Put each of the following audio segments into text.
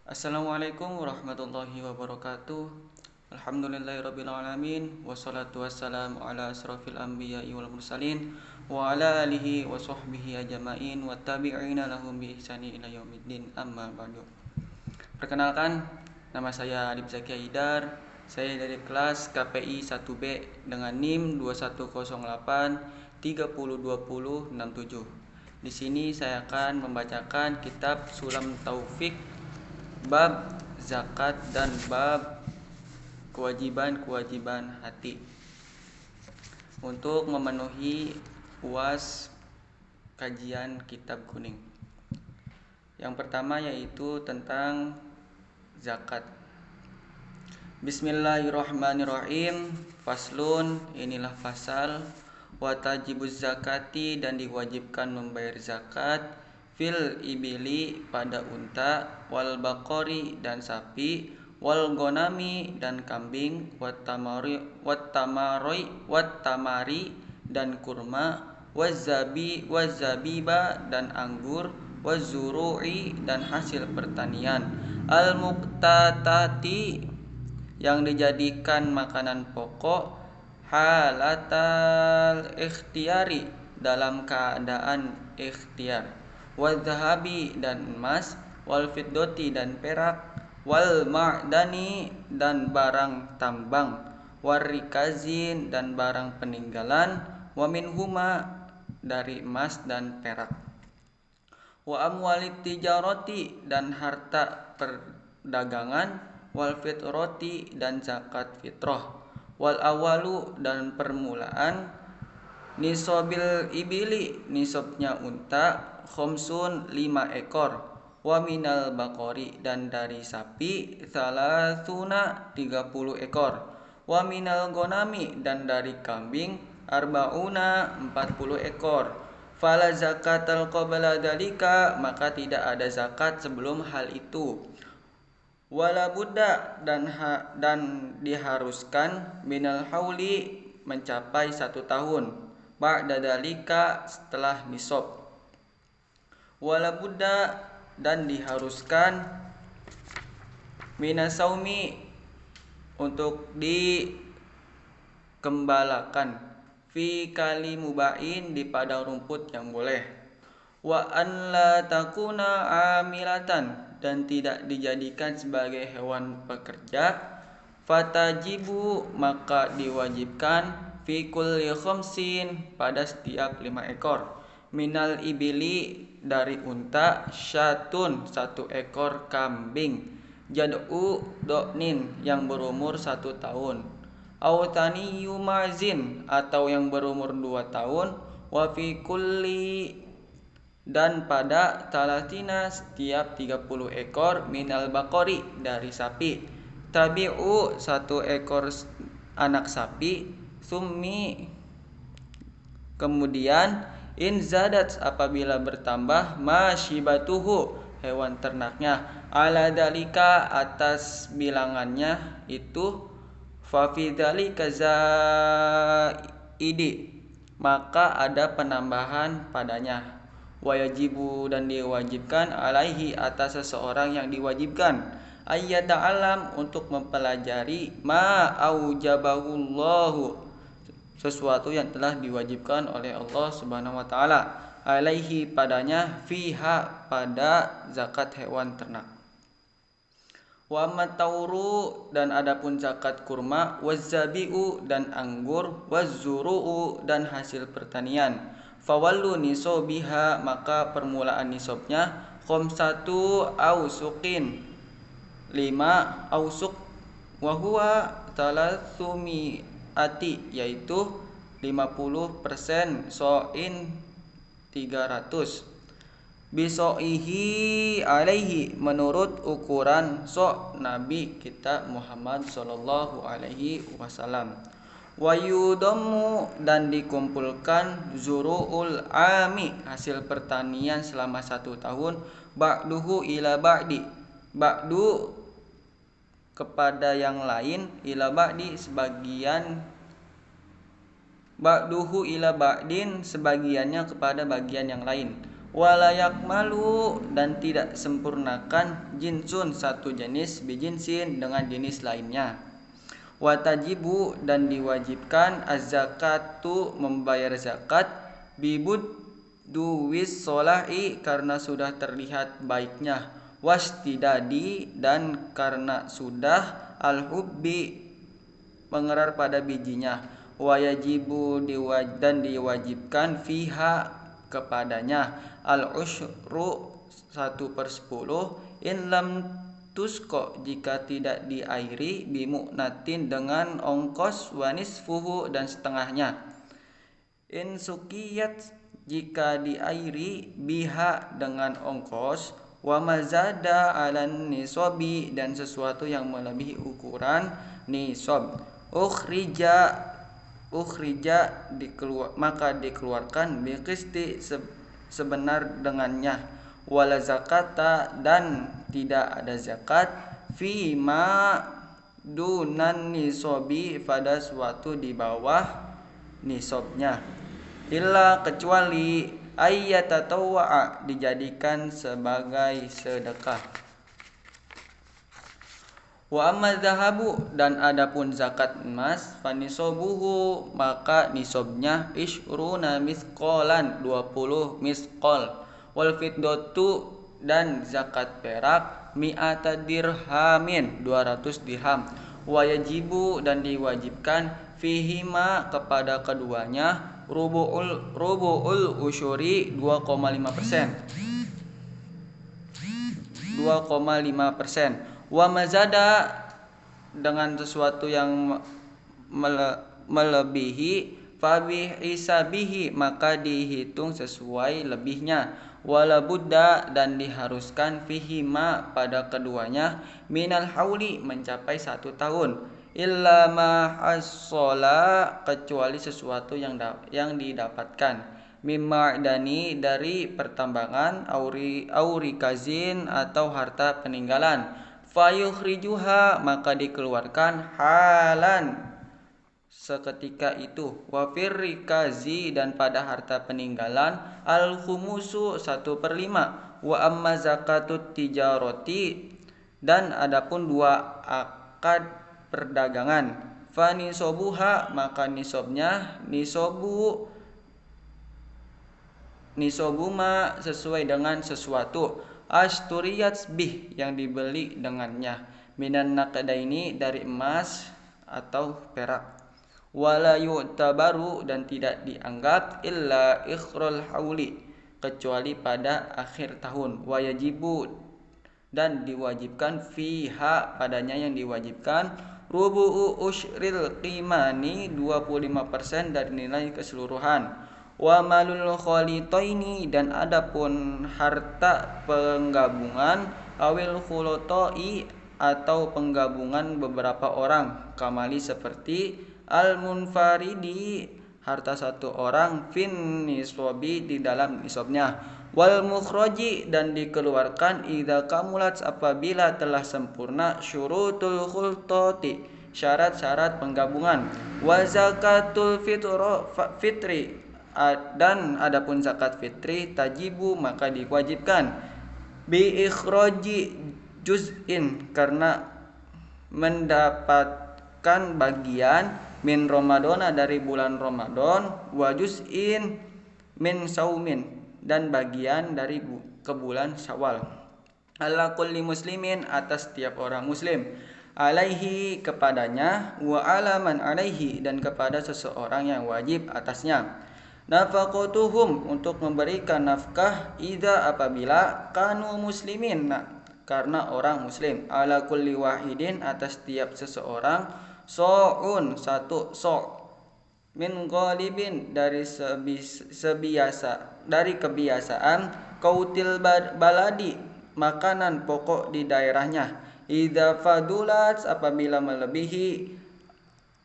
Assalamualaikum warahmatullahi wabarakatuh. Alhamdulillahirabbil alamin wassalatu wassalamu ala asrofil anbiya'i wal mursalin wa ala alihi wa sahbihi ajma'in wa tabi'ina lahum bi ihsani ila yaumiddin amma ba'du. Perkenalkan, nama saya Adib Zaki Haidar. Saya dari kelas KPI 1B dengan NIM 2108 302067. Di sini saya akan membacakan kitab Sulam Taufik bab zakat dan bab kewajiban-kewajiban hati untuk memenuhi UAS kajian kitab kuning. Yang pertama yaitu tentang zakat. Bismillahirrahmanirrahim. Faslun, inilah fasal. Watajibuz zakati, dan diwajibkan membayar zakat, fil ibili, pada unta, wal bakori, dan sapi, wal gonami, dan kambing, wat tamari, dan kurma, wazabiba, dan anggur, wazuru'i, dan hasil pertanian, al muqtatati, yang dijadikan makanan pokok, halatal ikhtiyari, dalam keadaan ikhtiar, wadhahabi, dan emas, wal fiddoti, dan perak, wal ma'dani, dan barang tambang, warikazin, dan barang peninggalan, wa minhuma, dari emas dan perak, wa amwalit tijarati, dan harta perdagangan, wal fitroti, dan zakat fitrah, wal awalu, dan permulaan, nisobil ibili, nisobnya unta, khomsun, 5 ekor, wa minal bakori, dan dari sapi, salasuna, 30 ekor, wa minal gonami, dan dari kambing, arbauna, 40 ekor. Fala zakatal qabla dalika, maka tidak ada zakat sebelum hal itu. Wala budda, dan diharuskan, minal hauli, mencapai 1 tahun, ba'da dalika, setelah nisab. Wala budda, dan diharuskan, minasaumi, untuk dikembalakan, fi kali mubain, di padang rumput yang boleh, wa an la takuna amilatan, dan tidak dijadikan sebagai hewan pekerja, fatajibu, maka diwajibkan, fi kulli khamsin, pada setiap 5 ekor, minal ibili, dari unta, syatun, 1 ekor kambing, jad'u do'nin, yang berumur 1 tahun, autani yumazin, atau yang berumur 2 tahun, wa fi kulli, dan pada talatina, setiap 30 ekor, minal bakori, dari sapi, tabi'u, 1 ekor anak sapi, summi, kemudian, in zadat, apabila bertambah, masyibatuhu, hewan ternaknya, ala dalika, atas bilangannya itu, fa fi dzalika zaidi, maka ada penambahan padanya, wajibu, dan diwajibkan, alaihi, atas seseorang yang diwajibkan, ayyata'alam, untuk mempelajari, ma aujabahullahu, sesuatu yang telah diwajibkan oleh Allah Subhanahu wa taala, alaihi, padanya, fiha, pada zakat hewan ternak. Wa matauru, dan adapun zakat kurma, wazabiu, dan anggur, wazuru'u, dan hasil pertanian, fawallu nisobiha, maka permulaan nisobnya, khomsatu ausuqin, 5 ausuk, wa huwa talatsumi'ati, yaitu 50% so'in, 300, biso'ihi alaihi, menurut ukuran so' Nabi kita Muhammad sallallahu alaihi wasallam, wa yudammu, dan dikumpulkan, zuru'ul ami, hasil pertanian selama 1 tahun, ba'duhu ila ba'di, ba'du, kepada yang lain, ila ba'di, sebagian, ba'duhu ila ba'din, sebagiannya kepada bagian yang lain, Walayak malu dan tidak sempurnakan jinsun satu jenis bijinsin dengan jenis lainnya. Watajibu dan diwajibkan az-zakatu membayar zakat bibud duwis solahi karena sudah terlihat baiknya, wastidadi dan karena sudah al-hubbi mengerar pada bijinya, wayajibu dan diwajibkan fiha kepadanya al-usyru 1/10 in lam tusko jika tidak diairi bimu'natin dengan ongkos wanisfuhu dan setengahnya, in sukiyat jika diairi biha dengan ongkos, wa mazada alan nisobi dan sesuatu yang melebihi ukuran nisob, ukhrija maka dikeluarkan biqisti sebenar dengannya, wala zakata dan tidak ada zakat fi ma dunan nisobi pada suatu di bawah nisobnya, illa kecuali ayyatatawwa'a dijadikan sebagai sedekah. Wa amma zahabu dan adapun zakat emas fanisobuhu maka nisobnya ishruna misqalan 20 misqal, wal fiddatu dan zakat perak mi'ata dirhamin 200 dirham, wa yajibu dan diwajibkan fihima kepada keduanya rubu'ul usyuri 2,5%. Wa mazada dengan sesuatu yang melebihi fabi hisabihi maka dihitung sesuai lebihnya, wala budda dan diharuskan fihima pada keduanya minal hauli mencapai 1 tahun, illa ma hasola kecuali sesuatu yang didapatkan mima'dani dari pertambangan aurikazin atau harta peninggalan, fayukhrijuha maka dikeluarkan halan seketika itu, wa firrikazi dan pada harta peninggalan al-khumusu 1/5, wa amma zakatut tijaroti dan adapun 2 akad perdagangan fanisobuha maka nisobnya nisobuma sesuai dengan sesuatu asturiyat bih yang dibeli dengannya minan naqdaini dari emas atau perak, wala yu'tabaru dan tidak dianggap illa ikhrul hauli kecuali pada akhir tahun, wa yajibu dan diwajibkan fiha padanya yang diwajibkan rubu'u usyril qimani 25% dari nilai keseluruhan, wa malul khalitaini dan adapun harta penggabungan awil khulotoi atau penggabungan beberapa orang kamali seperti al munfaridi harta 1 orang fin niswabi di dalam nisabnya, wal mukhraji dan dikeluarkan idza kamulat apabila telah sempurna syurutul khultati syarat-syarat penggabungan, wa zakatul fitri dan adapun zakat fitri tajibu maka diwajibkan bi ikhraji juz'in karena mendapatkan bagian min Ramadana dari bulan Ramadan, wa juz'in min saumin dan bagian dari ke bulan Syawal, ala kulli muslimin atas setiap orang muslim, alaihi kepadanya, wa alaman alaihi dan kepada seseorang yang wajib atasnya, nafaqatuhum untuk memberikan nafkah idza apabila kanu muslimin karena orang muslim, ala kulli wahidin atas setiap seseorang so'un 1 so' min ghalibin dari kebiasaan kautil baladi makanan pokok di daerahnya, idza fadulat apabila melebihi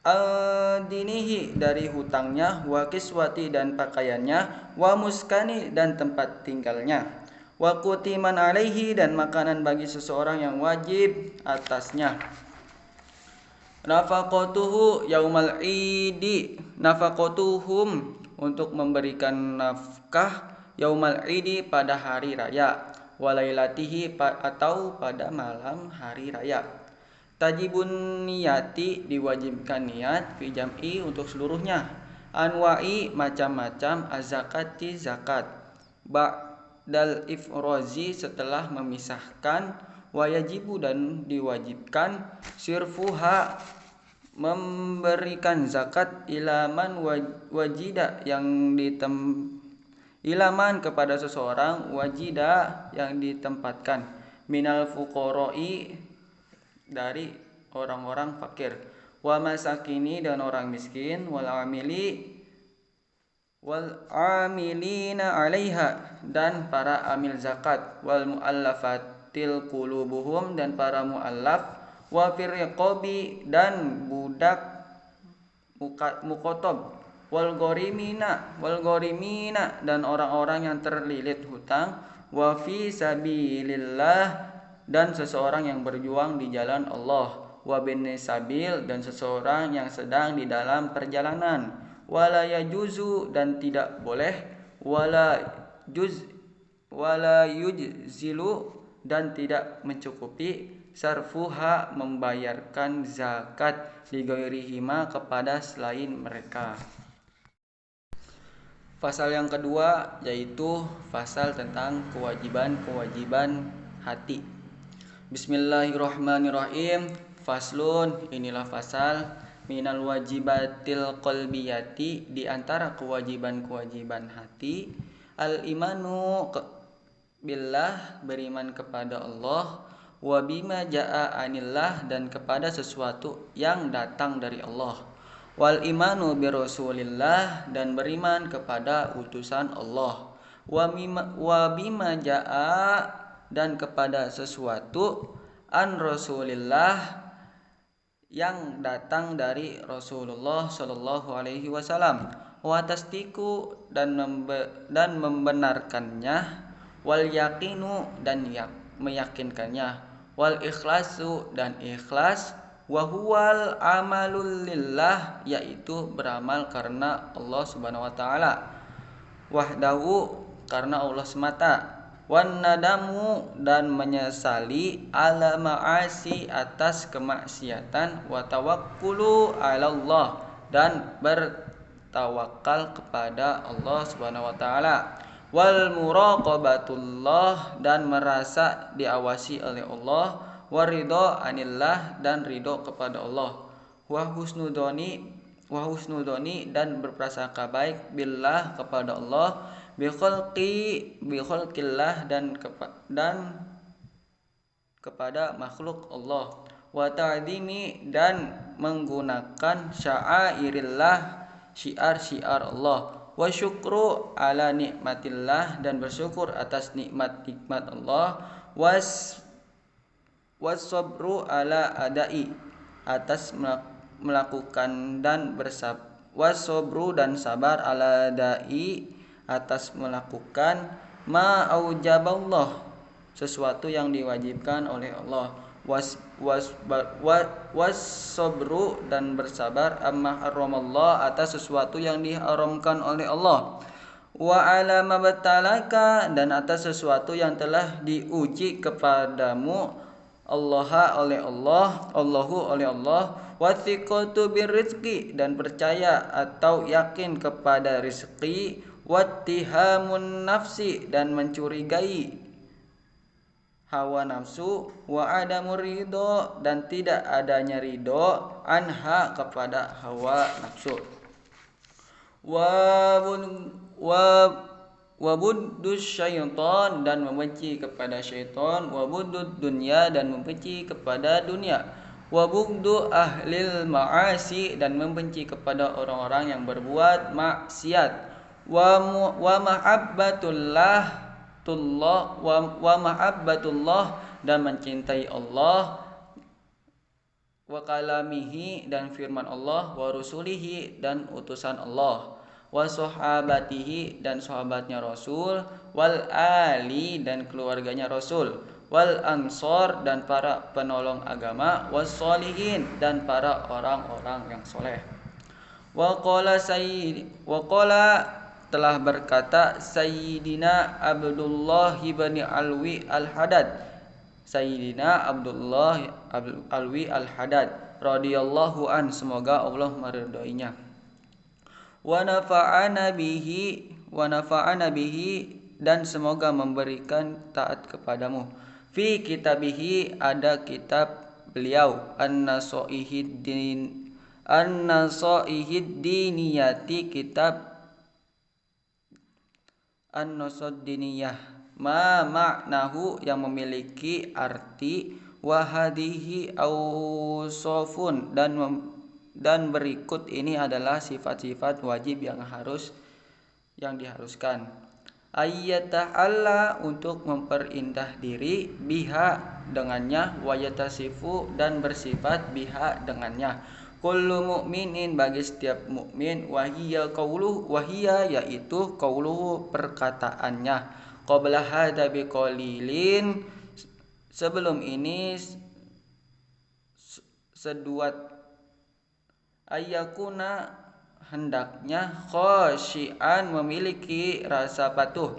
al-dinihi dari hutangnya, wa kiswati dan pakaiannya, wa muskani dan tempat tinggalnya, wa qutiman alaihi dan makanan bagi seseorang yang wajib atasnya, nafaqatuhu yaumal idi nafaqatuhum untuk memberikan nafkah yaumal idi pada hari raya, walailatihi atau pada malam hari raya. Tajibun niyati diwajibkan niat fi jam'i untuk seluruhnya. Anwa'i macam-macam az-zakati zakat. Ba'dal ifrozi setelah memisahkan, wayajibu dan diwajibkan sirfuha memberikan zakat ilaman wajida yang ilaman kepada seseorang wajida yang ditempatkan minal fuqara'i dari orang-orang fakir, wa masakini dan orang miskin, wal amilina 'alaiha dan para amil zakat, wal muallafatil qulubuhum dan para muallaf, wa fir riqabi dan budak muqatab, wal gharimina dan orang-orang yang terlilit hutang, wa fi sabilillah dan seseorang yang berjuang di jalan Allah, wa bin sabil dan seseorang yang sedang di dalam perjalanan, wala yajuzu dan tidak boleh, wala yujzilu dan tidak mencukupi, sarfuha membayarkan zakat lighairihima kepada selain mereka. Pasal yang kedua yaitu pasal tentang kewajiban hati. Bismillahirrahmanirrahim. Faslun, inilah fasal minal wajibatil qalbiyati, di antara kewajiban hati, al imanu billah beriman kepada Allah, wa bima jaa anillah dan kepada sesuatu yang datang dari Allah, wal imanu bi rasulillah dan beriman kepada utusan Allah, wa bima jaa dan kepada sesuatu an rasulillah yang datang dari Rasulullah sallallahu alaihi wasallam, wa tasdiku dan membenarkannya, wal yaqinu dan meyakinkannya, wal ikhlasu dan ikhlas, wa huwal amalul lillah yaitu beramal karena Allah Subhanahu wa taala, wahdahu karena Allah semata, wan nadamu dan menyesali ala ma'asi atas kemaksiatan, wa tawakkulu ala Allah dan bertawakal kepada Allah Subhanahu wa taala, wal muraqabatullah dan merasa diawasi oleh Allah, waridho anillah dan ridho kepada Allah, wa husnudoni dan berprasangka baik billah kepada Allah, bi khalqillah dan kepada makhluk Allah, wa ta'dimi dan menggunakan sya'airillah syiar Allah, wa syukru ala nikmatillah dan bersyukur atas nikmat Allah, was sabru ala adai atas melakukan dan wasobru dan sabar ala dai atas melakukan ma aujaballah sesuatu yang diwajibkan oleh Allah, wasobru dan bersabar amma haramallah atas sesuatu yang diharamkan oleh Allah, wa ala mabtalaka dan atas sesuatu yang telah diuji kepadamu oleh Allah, wa thiqatu birrizqi dan percaya atau yakin kepada rizki, wattihamun nafsi dan mencurigai hawa nafsu, wa adamur ridho dan tidak adanya ridho anha kepada hawa nafsu, wa buddus syaitan dan membenci kepada syaitan, wa buddud dunya dan membenci kepada dunia, wa bugdu ahlil ma'asi dan membenci kepada orang-orang yang berbuat maksiat, wa mahabbatullah dan mencintai Allah, wa kalamihi dan firman Allah, wa rusulihi dan utusan Allah, wa sahabatihi dan sahabatnya Rasul, wal ali dan keluarganya Rasul, wal ansor dan para penolong agama, was solihin dan para orang-orang yang soleh. Wa qala telah berkata Sayyidina Abdullah bin Alwi Al-Haddad, Sayyidina Abdullah Alwi Al-Haddad radhiyallahu an, semoga Allah meridhoinya. Wa nafa'ana bihi dan semoga memberikan taat kepadamu. Fi kitabihi, ada kitab beliau, An-Nasaihid Diniyati, kitab An-Nasad Diniyah, ma maknahu yang memiliki arti, wa hadhihi ausofun dan berikut ini adalah sifat-sifat wajib yang diharuskan. Ayyata'alla, untuk memperindah diri, biha dengannya, wayatasifu dan bersifat biha dengannya, kullu mu'minin bagi setiap mukmin, wahiyya yaitu qauluhu perkataannya, qabla hadza biqalilin, sebelum ini seduat, ayyakuna hendaknya, khosyian memiliki rasa patuh,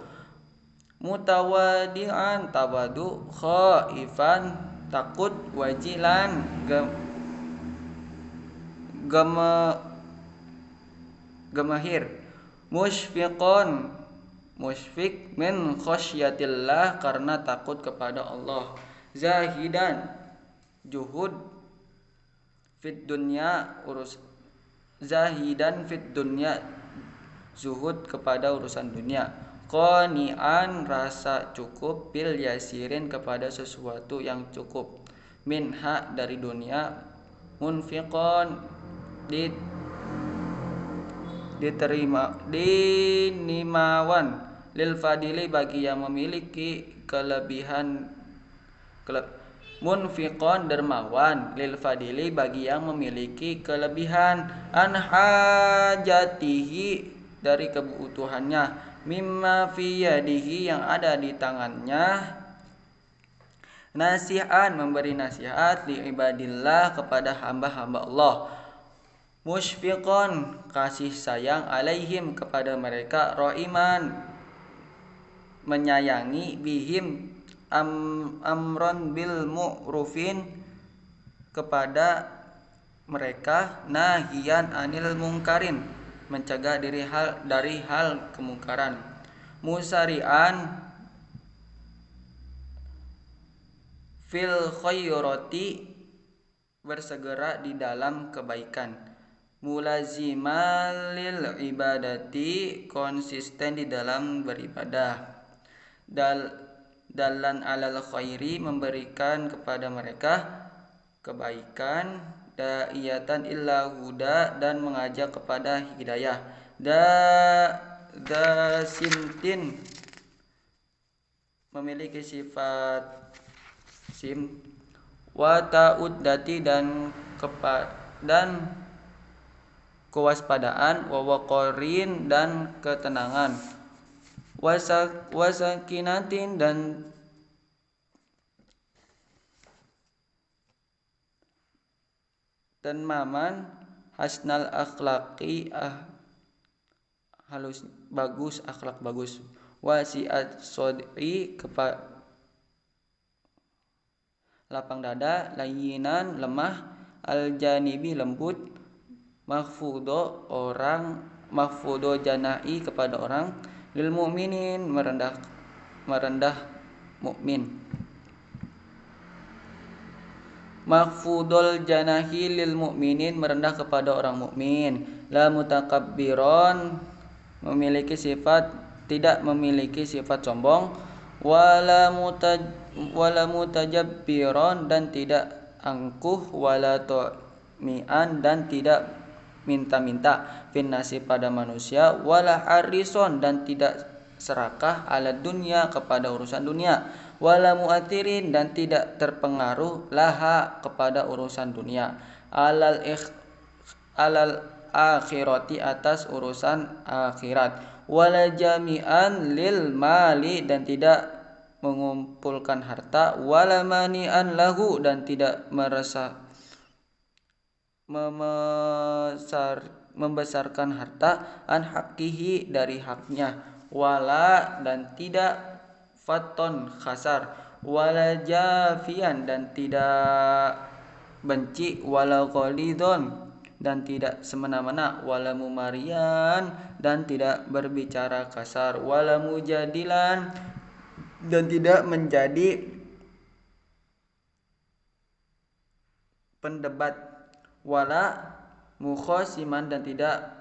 mutawadian tawadu, khaifan takut, wajilan gemahir, musyfiq min khosyatillah, karena takut kepada Allah, zahidan juhud fit dunya zahidan fit dunya, zuhud kepada urusan dunia, qani'an rasa cukup, bil yasirin kepada sesuatu yang cukup, minha dari dunia, munfiqon dinimawan, lil fadili bagi yang memiliki kelebihan, munfiqon dermawan, lil fadili bagi yang memiliki kelebihan, an hajatihi dari kebutuhannya, mimma fi yadihi yang ada di tangannya, nasihan memberi nasihat, li ibadillah kepada hamba-hamba Allah, musyfiqon kasih sayang, alaihim kepada mereka, roiman menyayangi, bihim amron bil mu'rufin kepada mereka, nahiyan anil mungkarin mencegah dari hal kemungkaran, musari'an fil khairati bersegera di dalam kebaikan, mulazimal lil ibadati konsisten di dalam beribadah, dalan alal khairi memberikan kepada mereka kebaikan, da'iyatan illa huda dan mengajak kepada hidayah, simtin memiliki sifat sim, wa ta'uddati dan kewaspadaan, wa waqarin dan ketenangan, wasakinatin dan maman, hasnal akhlaqi halus bagus, akhlak bagus, wasiat sodri lapang dada, layinan lemah, aljanibi lembut, mahfudo janai kepada orang, lil mu'minin merendah mukmin, mahfudul janahi lil mu'minin merendah kepada orang mukmin, la mutakabbiron tidak memiliki sifat sombong, wala mutajabbiron dan tidak angkuh, wala ta'mian dan tidak minta-minta, finnasi pada manusia, wala harison dan tidak serakah, ala dunya kepada urusan dunia, wala mu'atirin dan tidak terpengaruh, laha kepada urusan dunia, alal akhirati atas urusan akhirat, wala jami'an lil mali dan tidak mengumpulkan harta, wala mani'an lahu dan tidak membesarkan harta an hakihi dari haknya, wala dan tidak faton khasar, wala jafian dan tidak benci, wala ghalidon dan tidak semena-mena, wala mumarian dan tidak berbicara kasar, wala mujadilan dan tidak menjadi pendebat, wala mukhosiman dan tidak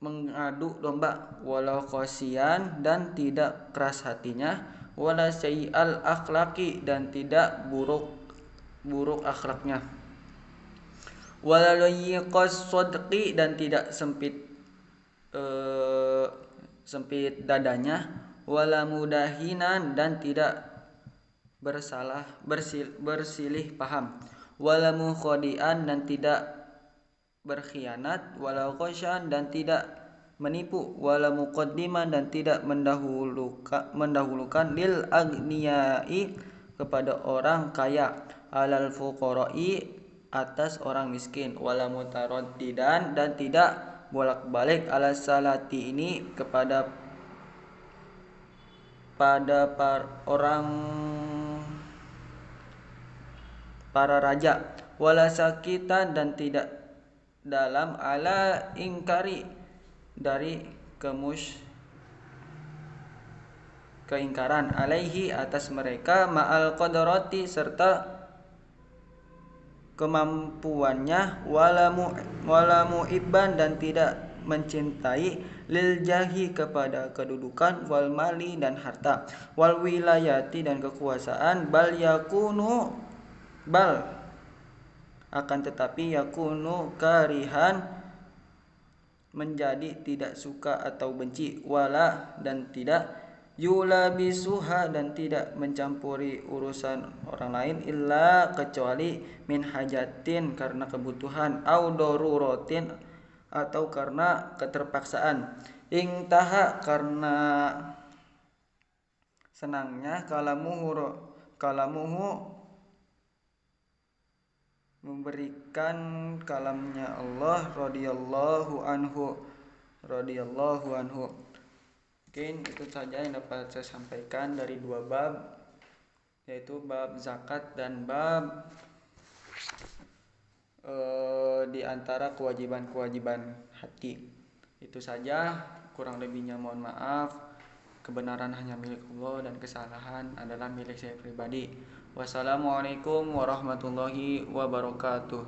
mengadu domba, wala khosian dan tidak keras hatinya, wala sayyi'al akhlaki dan tidak buruk akhlaknya, wala layyiqas sadqi dan tidak sempit dadanya, wala mudahinan dan tidak bersilih paham, wala mukhadi'an dan tidak berkhianat, wala ghasyan dan tidak menipu, wala muqaddiman dan tidak mendahulukan lil aghniyai kepada orang kaya, alal fuqara'i atas orang miskin, wala mutaraddidan dan tidak bolak-balik ala salati ini kepada para raja, wala sakitan dan tidak dalam ala ingkari dari keingkaran, alaihi atas mereka, ma'al qadarati serta kemampuannya, wala mu'ibban dan tidak mencintai lil jahi kepada kedudukan, wal mali dan harta, wal wilayati dan kekuasaan, bal akan tetapi yakunu karihan menjadi tidak suka atau benci, wala dan tidak yulabisuha dan tidak mencampuri urusan orang lain, illa kecuali min hajatin karena kebutuhan, au daruratin atau karena keterpaksaan, ingtaha karena senangnya, kalamuhu memberikan kalamnya Allah radhiyallahu anhu. Mungkin itu saja yang dapat saya sampaikan dari dua bab, yaitu bab zakat dan bab di antara kewajiban-kewajiban hati. Itu saja, kurang lebihnya mohon maaf. Kebenaran hanya milik Allah dan kesalahan adalah milik saya pribadi. Wassalamualaikum warahmatullahi wabarakatuh.